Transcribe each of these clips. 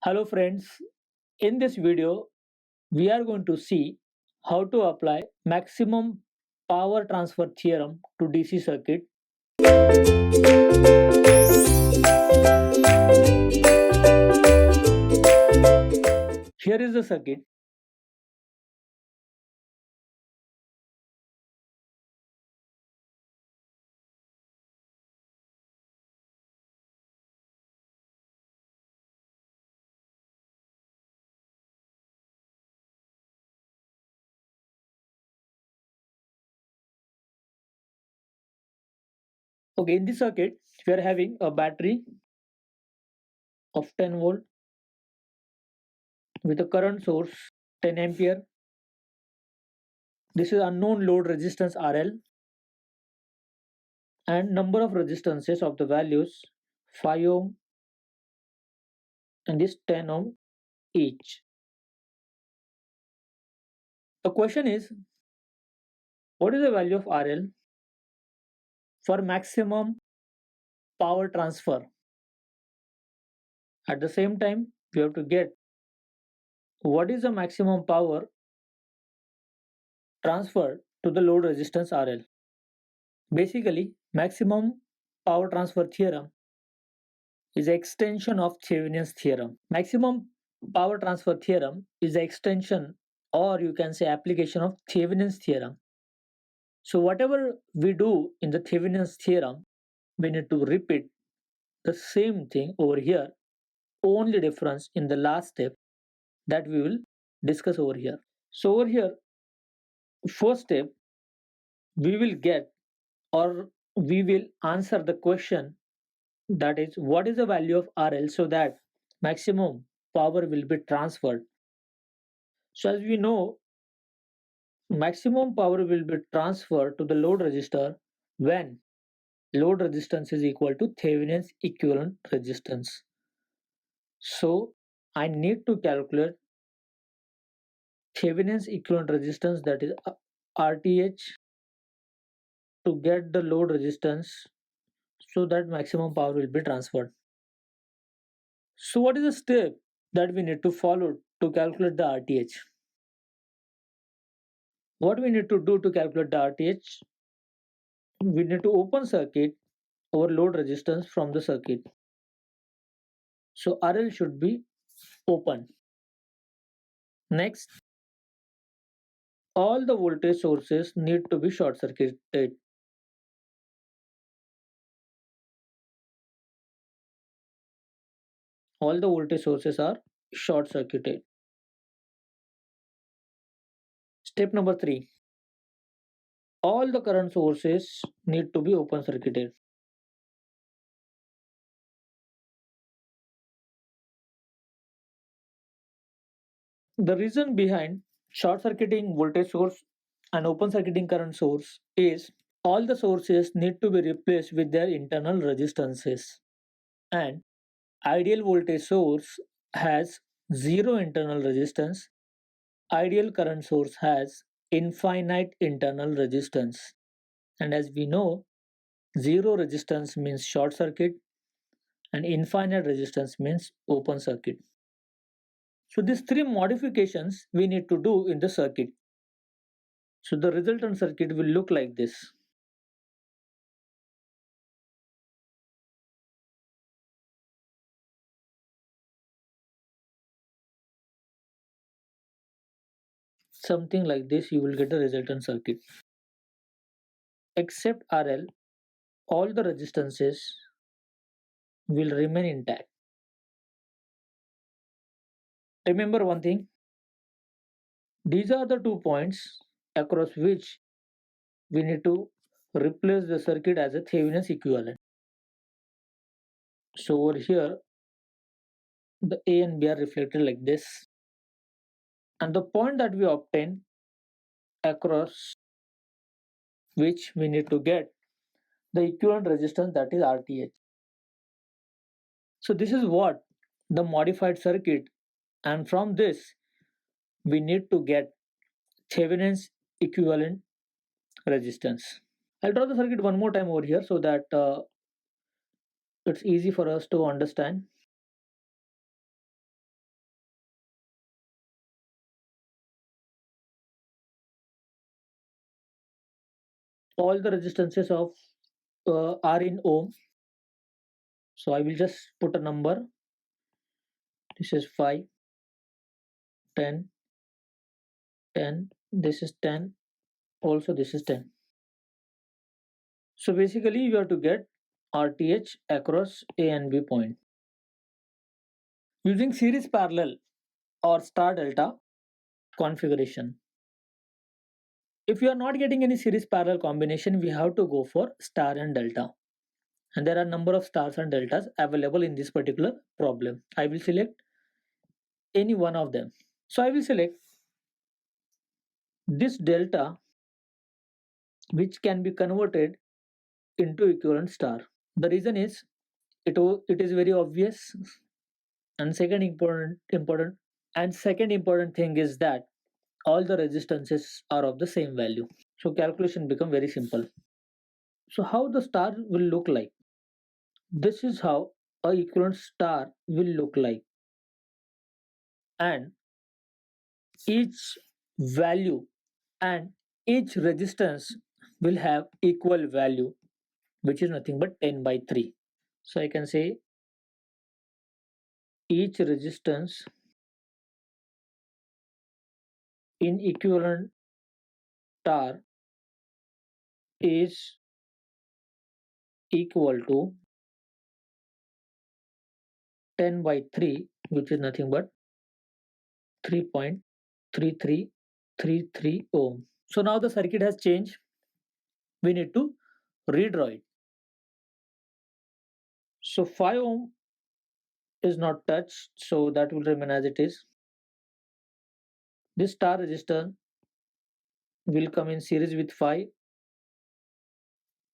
Hello friends, in this video we are going to see how to apply maximum power transfer theorem to DC circuit. Here is the circuit. Okay, in this circuit we are having a battery of 10 volt with a current source 10 ampere. This is unknown load resistance RL and number of resistances of the values 5 ohm and this 10 ohm each. The question is, what is the value of RL for maximum power transfer? At the same time, we have to get what is the maximum power transferred to the load resistance RL. Basically, maximum power transfer theorem is an extension of Thevenin's theorem. Maximum power transfer theorem is an extension, or you can say application of Thevenin's theorem. So whatever we do in the Thevenin's theorem, we need to repeat the same thing over here. Only difference in the last step that we will discuss over here. So over here, first step, we will get or we will answer the question, that is what is the value of RL so that maximum power will be transferred. So as we know, maximum power will be transferred to the load resistor when load resistance is equal to Thevenin's equivalent resistance. So I need to calculate Thevenin's equivalent resistance, that is RTH, to get the load resistance so that maximum power will be transferred. So what is the step that we need to follow to calculate the RTH? What we need to do to calculate the RTH? We need to open circuit or load resistance from the circuit. So RL should be open. Next, all the voltage sources need to be short circuited. All the voltage sources are short circuited. Step number 3. All the current sources need to be open circuited. The reason behind short circuiting voltage source and open circuiting current source is all the sources need to be replaced with their internal resistances, and ideal voltage source has zero internal resistance. Ideal current source has infinite internal resistance. And as we know, zero resistance means short circuit and infinite resistance means open circuit. So these three modifications we need to do in the circuit. So the resultant circuit will look like this. Something like this, you will get a resultant circuit. Except RL, all the resistances will remain intact. Remember one thing, these are the 2 points across which we need to replace the circuit as a Thevenin's equivalent. So over here, the A and B are reflected like this. And the point that we obtain across which we need to get the equivalent resistance, that is RTH. So this is what the modified circuit, and from this we need to get Thevenin's equivalent resistance. I'll draw the circuit one more time over here so that it's easy for us to understand. all the resistances of are in ohm. So I will just put a number. This is 5, 10, 10. This is 10. Also this is 10. So basically you have to get RTH across A and B point. Using series parallel or star delta configuration. If you are not getting any series parallel combination, we have to go for star and delta. And there are number of stars and deltas available in this particular problem. I will select any one of them. So I will select this delta, which can be converted into equivalent star. The reason is it is very obvious. And second important thing is that all the resistances are of the same value. So calculation become very simple. So how the star will look like? This is how a equivalent star will look like, and each value and each resistance will have equal value, which is nothing but 10 by 3. So I can say each resistance in equivalent star is equal to 10 by 3, which is nothing but 3.3333 ohm. So now the circuit has changed. We need to redraw it. So 5 ohm is not touched, so that will remain as it is. This star resistor will come in series with 5.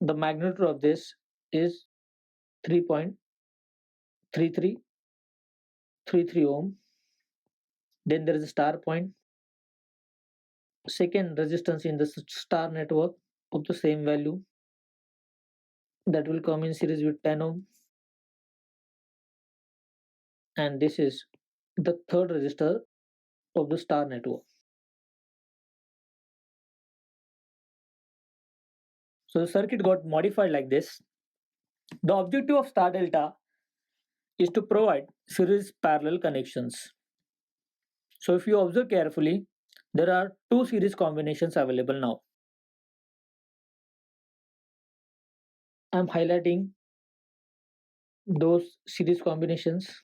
The magnitude of this is 3.3333 ohm. Then there is a star point. Second resistance in the star network of the same value, that will come in series with 10 ohm. And this is the third resistor of the star network. So the circuit got modified like this. The objective of star delta is to provide series parallel connections. So if you observe carefully, there are two series combinations available now. I'm highlighting those series combinations.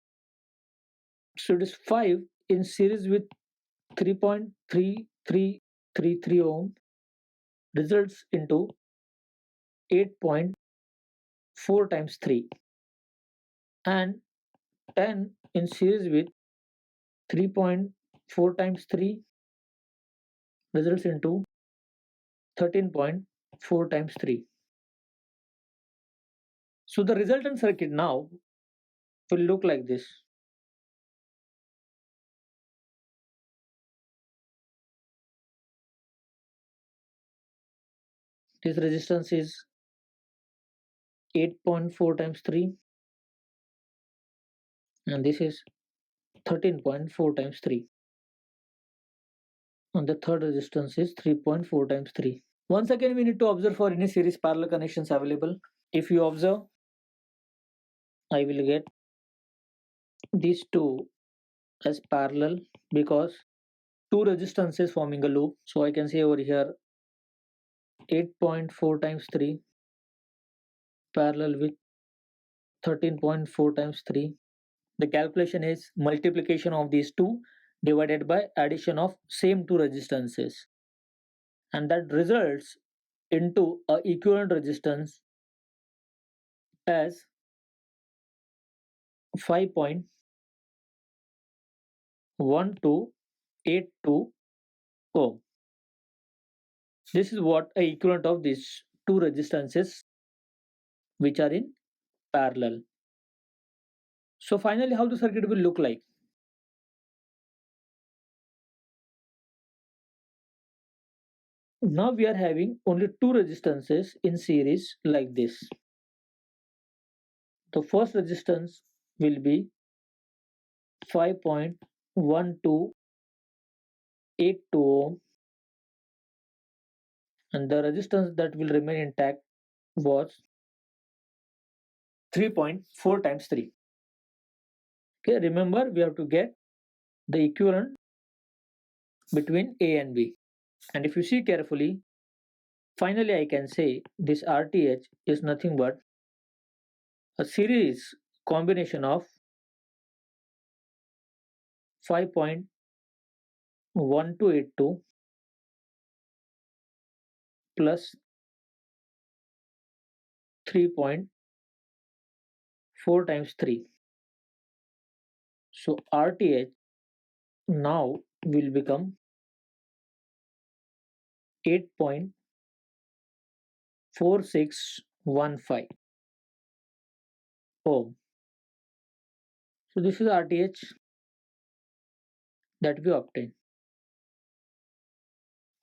So it is 5 in series with 3.3333 ohm results into 8.4 times 3, and 10 in series with 3.4 times 3 results into 13.4 times 3. So the resultant circuit now will look like this. This resistance is 8.4 times 3, and this is 13.4 times 3, and the third resistance is 3.4 times 3. Once again, we need to observe for any series parallel connections available. If you observe, I will get these two as parallel because two resistances forming a loop. So I can say over here 8.4 times 3 parallel with 13.4 times 3. The calculation is multiplication of these two divided by addition of same two resistances, and that results into a equivalent resistance as 5.1282 ohm. This is what a equivalent of these two resistances which are in parallel. So finally, how the circuit will look like? Now we are having only two resistances in series like this. The first resistance will be 5.1282 ohm, and the resistance that will remain intact was 3.4 times 3. Okay, remember we have to get the equivalent between A and B. And if you see carefully, finally I can say this RTH is nothing but a series combination of 5.1282 plus 3.4 times 3. So RTH now will become 8.4615 ohm. So this is RTH that we obtain.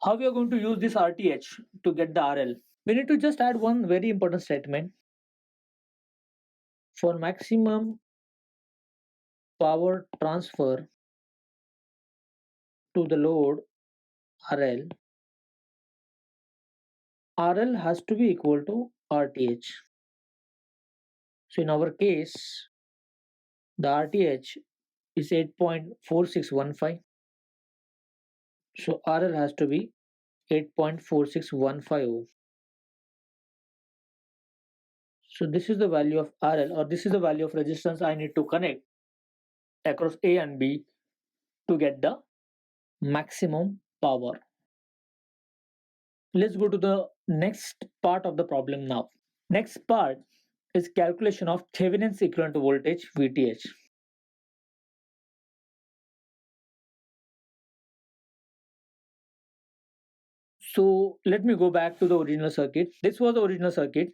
How we are going to use this RTH to get the RL? We need to just add one very important statement. For maximum power transfer to the load RL, RL has to be equal to RTH. So in our case, the RTH is 8.4615. So RL has to be 8.4615 ohm. So this is the value of RL, or this is the value of resistance I need to connect across A and B to get the maximum power. Let's go to the next part of the problem now. Next part is calculation of Thevenin's equivalent voltage VTH. So let me go back to the original circuit. This was the original circuit.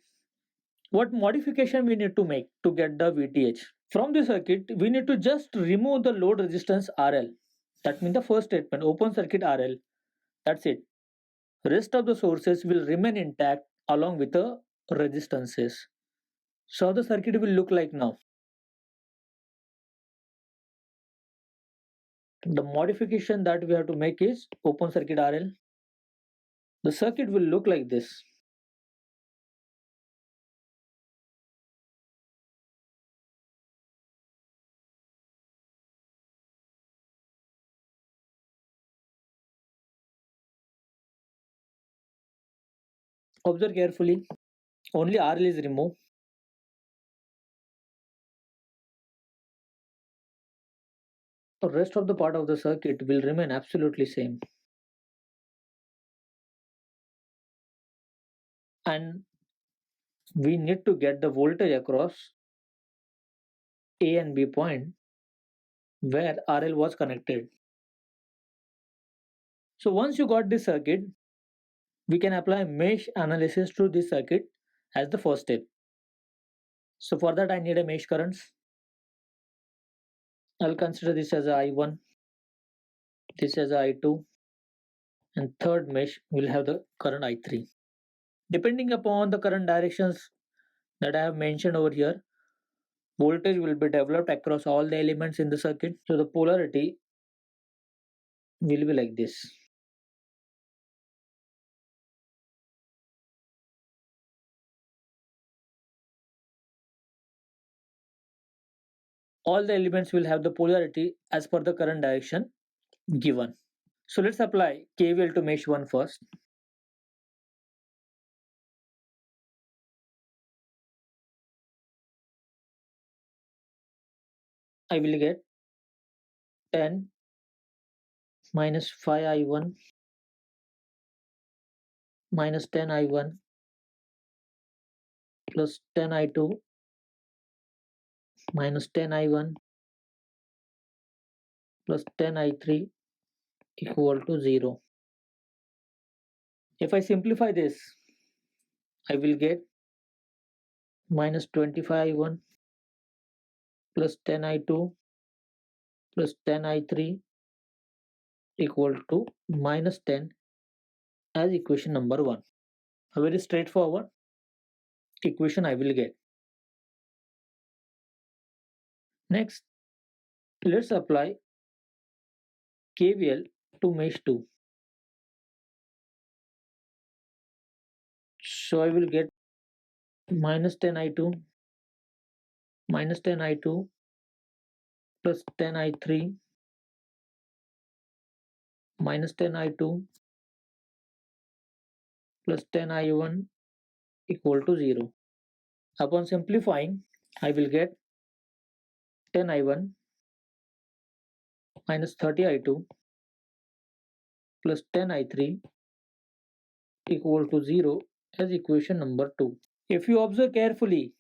What modification we need to make to get the VTH? From the circuit, we need to just remove the load resistance RL. That means the first statement, open circuit RL. That's it. Rest of the sources will remain intact along with the resistances. So the circuit will look like now. The modification that we have to make is open circuit RL. The circuit will look like this. Observe carefully. Only RL is removed. The rest of the part of the circuit will remain absolutely same. And we need to get the voltage across A and B point where RL was connected. So once you got this circuit, we can apply mesh analysis to this circuit as the first step. So for that I need a mesh currents. I'll consider this as a I1, this as a I2, and third mesh will have the current I3. Depending upon the current directions that I have mentioned over here, voltage will be developed across all the elements in the circuit. So the polarity will be like this. All the elements will have the polarity as per the current direction given. So let's apply KVL to mesh 1 first. I will get 10 minus 5I1 minus 10I1 plus 10I2 minus 10I1 plus 10I3 equal to 0. If I simplify this, I will get minus 25I1 plus 10I2 plus 10I3 equal to minus 10 as equation number 1. A very straightforward equation I will get. Next, let's apply KVL to mesh 2. So I will get minus 10 I2 minus 10 I2 plus 10 I3 minus 10 I2 plus 10 I1 equal to 0. Upon simplifying, I will get 10 I1 minus 30 I2 plus 10 I3 equal to 0 as equation number 2. If you observe carefully,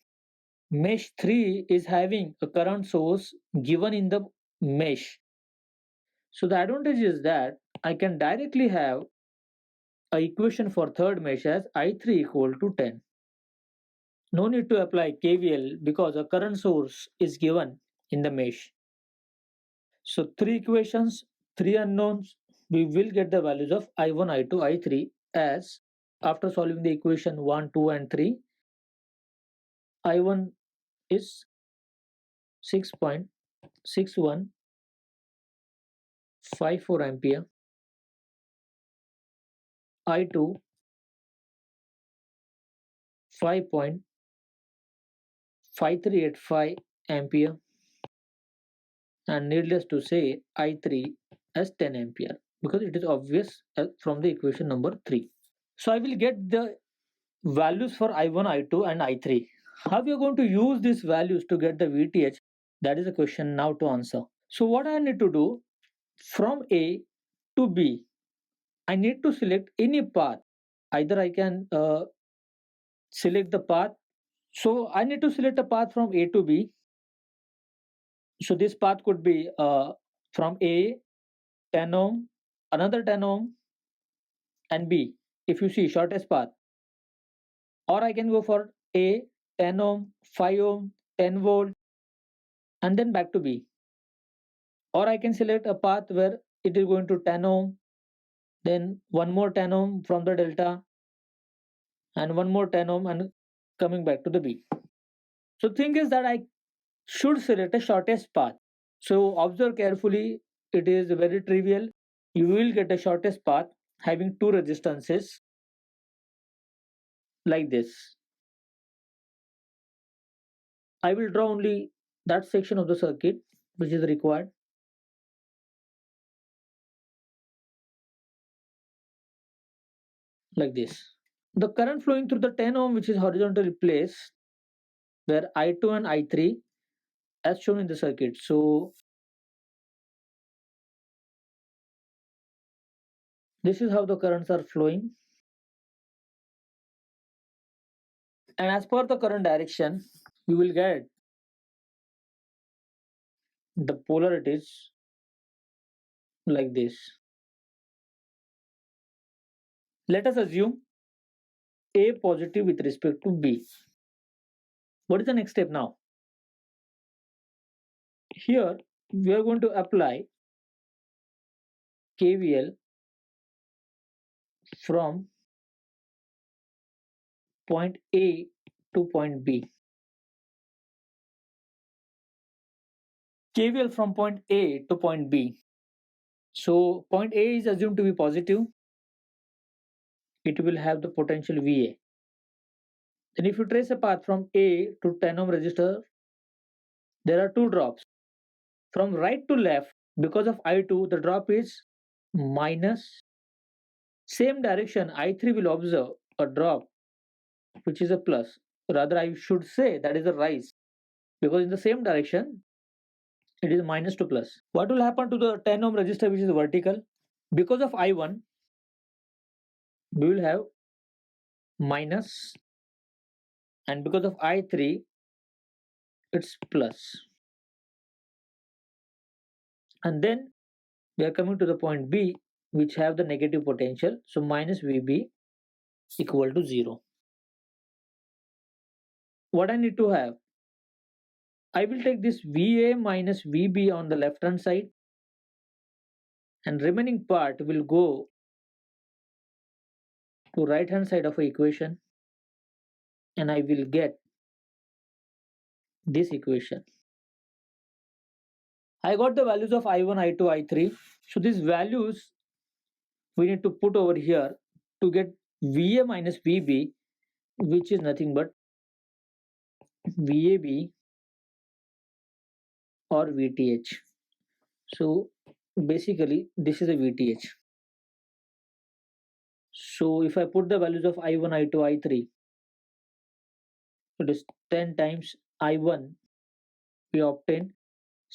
mesh 3 is having a current source given in the mesh. So the advantage is that I can directly have a equation for third mesh as I3 equal to 10. No need to apply KVL because a current source is given in the mesh. So three equations, three unknowns, we will get the values of I1, I2, I3 as after solving the equation 1, 2 and 3, I1 is 6.6154 ampere, I2 5.5385 ampere, and needless to say I3 as 10 ampere because it is obvious from the equation number 3. So I will get the values for I1, I2 and I3. How we are going to use these values to get the VTH? That is a question now to answer. So what I need to do, from A to B, I need to select any path. Either I can select the path. So I need to select a path from A to B. So this path could be from A 10 ohm, another 10 ohm, and B, if you see, shortest path. Or I can go for A 10 ohm, 5 ohm, 10 volt, and then back to B. Or I can select a path where it is going to 10 ohm, then one more 10 ohm from the delta, and one more 10 ohm and coming back to the B. So thing is that I should select a shortest path. So observe carefully, it is very trivial. You will get a shortest path having two resistances like this. I will draw only that section of the circuit which is required, like this. The current flowing through the 10 ohm which is horizontally placed where I2 and I3 as shown in the circuit. So this is how the currents are flowing, and as per the current direction you will get the polarities like this. Let us assume A positive with respect to B. What is the next step now? Here we are going to apply KVL from point A to point B. KVL from point A to point B. So point A is assumed to be positive. It will have the potential VA. Then if you trace a path from A to 10 ohm resistor, there are two drops. From right to left, because of I2, the drop is minus. Same direction, I3 will observe a drop which is a plus. Rather, I should say that is a rise, because in the same direction it is minus to plus. What will happen to the 10 ohm resistor which is vertical? Because of I1, we will have minus, and because of I3, it's plus. And then we are coming to the point B, which have the negative potential. So minus VB equal to 0. What I need to have? I will take this VA minus VB on the left hand side, and remaining part will go to right hand side of the equation, and I will get this equation. I got the values of I1, I2, I3. So these values we need to put over here to get VA minus VB. which is nothing but VAB or VTH. So basically this is a VTH. So if I put the values of I1, I2, I3, it is 10 times I1, we obtain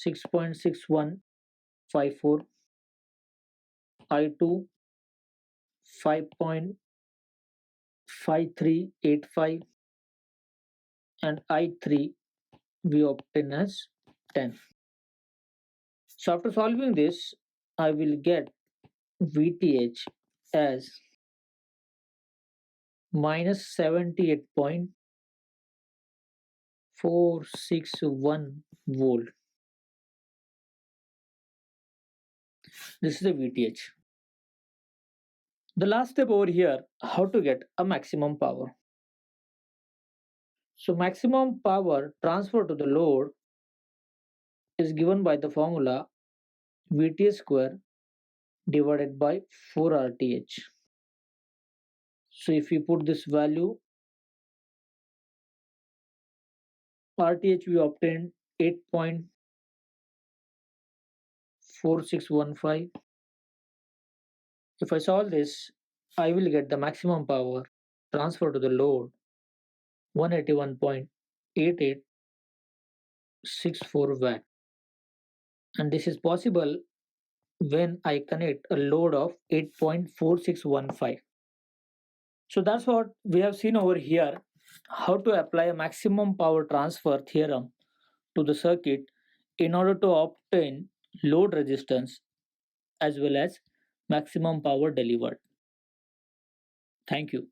6.6154, I2 5.5385, and I3 we obtain as 10. So after solving this, I will get VTH as minus 78.461 volt. This is a VTH. The last step over here, how to get a maximum power. So maximum power transfer to the load is given by the formula VTH square divided by 4 RTH. So if we put this value, RTH we obtained 8.4615. If I solve this, I will get the maximum power transfer to the load 181.8864 watt. And this is possible when I connect a load of 8.4615. So that's what we have seen over here, how to apply a maximum power transfer theorem to the circuit in order to obtain load resistance as well as maximum power delivered. Thank you.